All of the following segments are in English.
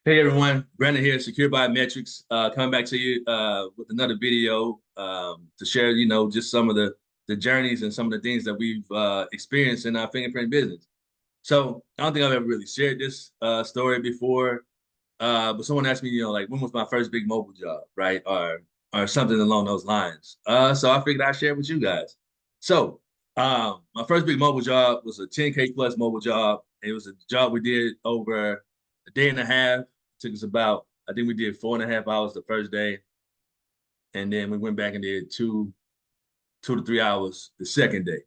Hey everyone, Brandon here, Secure Biometrics, coming back to you with another video to share, just some of the journeys and some of the things that we've experienced in our fingerprint business. So I don't think I've ever really shared this story before, but someone asked me, like when was my first big mobile job, right? Or something along those lines. So I figured I'd share it with you guys. So my first big mobile job was a 10K plus mobile job. It was a job we did over a day and a half. It took us about, I think we did 4.5 hours the first day, and then we went back and did two to 3 hours the second day.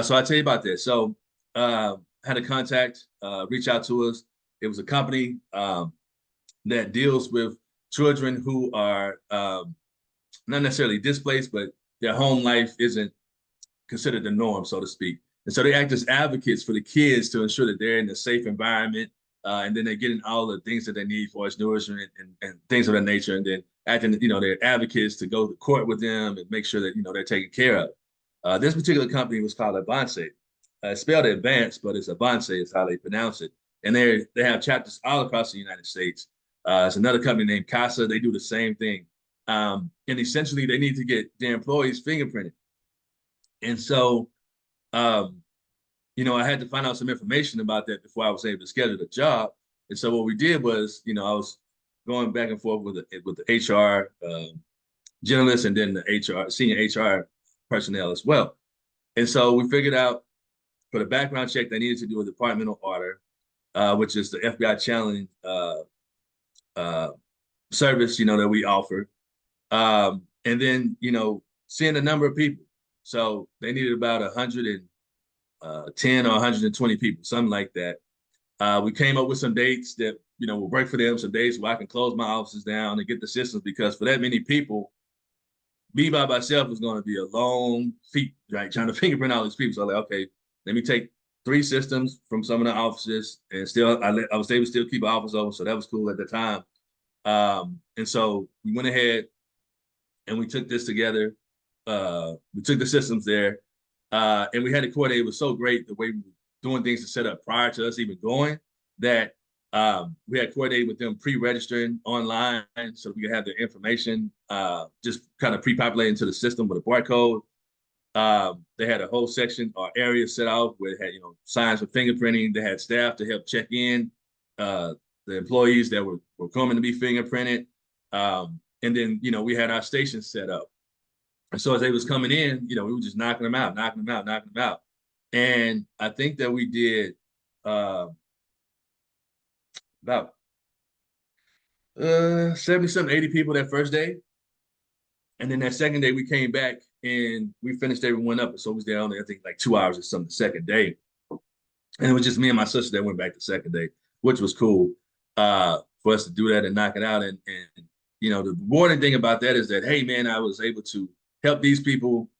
So I'll tell you about that. So had a contact reach out to us. It was a company that deals with children who are not necessarily displaced, but their home life isn't considered the norm, so to speak. And so they act as advocates for the kids to ensure that they're in a safe environment, and then they're getting all the things that they need for its nourishment and things of that nature. And then acting, they're advocates to go to court with them and make sure that they're taken care of. This particular company was called Avance. It's spelled advanced, but it's Avance is how they pronounce it. And they have chapters all across the United States. It's another company named Casa. They do the same thing. And essentially, they need to get their employees fingerprinted. And so, um, I had to find out some information about that before I was able to schedule the job. And so what we did was, I was going back and forth with the HR journalist and then the HR senior HR personnel as well. And so we figured out for the background check, they needed to do a departmental order, which is the FBI challenge uh, service, that we offer. And then, seeing a number of people. So they needed about 110 or 120 people, something like that. We came up with some dates that, will work for them, some days where I can close my offices down and get the systems because for that many people, me by myself is going to be a long feat, right? Trying to fingerprint all these people. So I'm like, okay, let me take 3 systems from some of the offices and still, I was able to still keep an office open. So that was cool at the time. And so we went ahead and we took this together. We took the systems there, and we had it coordinated. It was so great the way we were doing things to set up prior to us even going that we had coordinated with them pre-registering online so we could have their information just kind of pre-populated into the system with a barcode. They had a whole section or area set out where it had signs for fingerprinting. They had staff to help check in the employees that were coming to be fingerprinted. And then we had our stations set up. And so as they was coming in, we were just knocking them out, knocking them out, knocking them out. And I think that we did about 70 something, 80 people that first day. And then that second day we came back and we finished everyone up. And so we was there only, I think, like 2 hours or something the second day. And it was just me and my sister that went back the second day, which was cool for us to do that and knock it out. And the rewarding thing about that is that, hey, man, I was able to help these people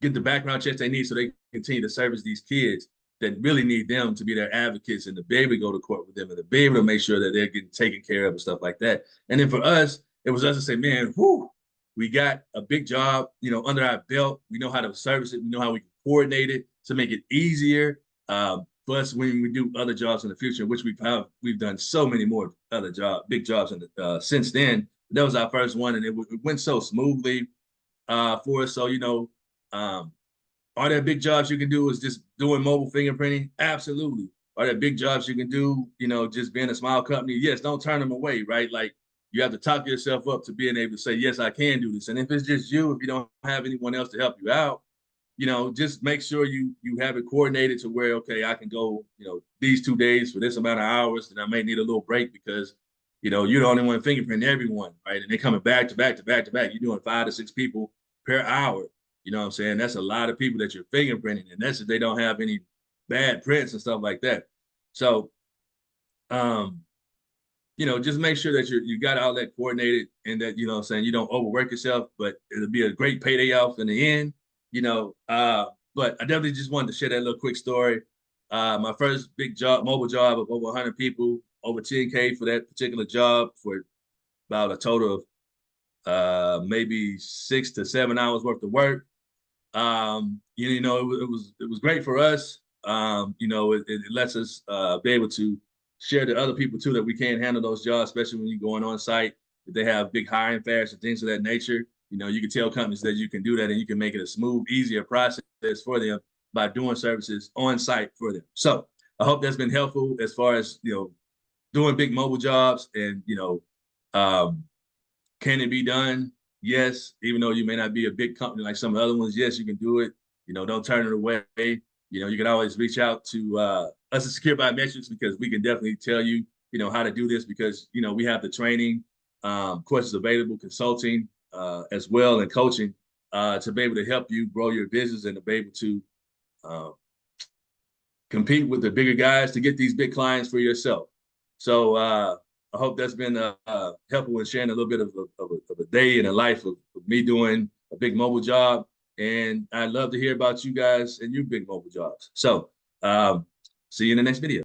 get the background checks they need so they can continue to service these kids that really need them to be their advocates and to be able to go to court with them and to be able to make sure that they're getting taken care of and stuff like that. And then for us, it was us to say, man, whoo, we got a big job, under our belt. We know how to service it. We know how we can coordinate it to make it easier for us when we do other jobs in the future, which we've done so many more other big jobs since then. That was our first one, and it went so smoothly for us. So, are there big jobs you can do is just doing mobile fingerprinting? Absolutely. Are there big jobs you can do, just being a small company? Yes, don't turn them away, right? Like you have to talk yourself up to being able to say, yes, I can do this. And if it's just you, if you don't have anyone else to help you out, just make sure you have it coordinated to where, okay, I can go, these 2 days for this amount of hours, and I may need a little break because, you're the only one fingerprinting everyone, right? And they're coming back to back to back to back. You're doing 5 to 6 people per hour. You know what I'm saying? That's a lot of people that you're fingerprinting, and that's if they don't have any bad prints and stuff like that. So, um, just make sure that you got all that coordinated and that, what I'm saying, you don't overwork yourself, but it'll be a great payday off in the end, but I definitely just wanted to share that little quick story. My first big job, mobile job of over 100 people, over 10K for that particular job for about a total of maybe 6 to 7 hours worth of work. It was great for us. It lets us be able to share to other people too that we can handle those jobs, especially when you're going on site. If they have big hiring fairs and things of that nature, you can tell companies that you can do that and you can make it a smooth, easier process for them by doing services on site for them. So I hope that's been helpful as far as doing big mobile jobs and can it be done? Yes, even though you may not be a big company like some of the other ones, yes, you can do it. Don't turn it away. You can always reach out to us at Secure Biometrics because we can definitely tell you, how to do this because, we have the training, courses available, consulting as well, and coaching to be able to help you grow your business and to be able to uh, compete with the bigger guys to get these big clients for yourself. So I hope that's been helpful in sharing a little bit of a day in the life of me doing a big mobile job. And I'd love to hear about you guys and your big mobile jobs. So see you in the next video.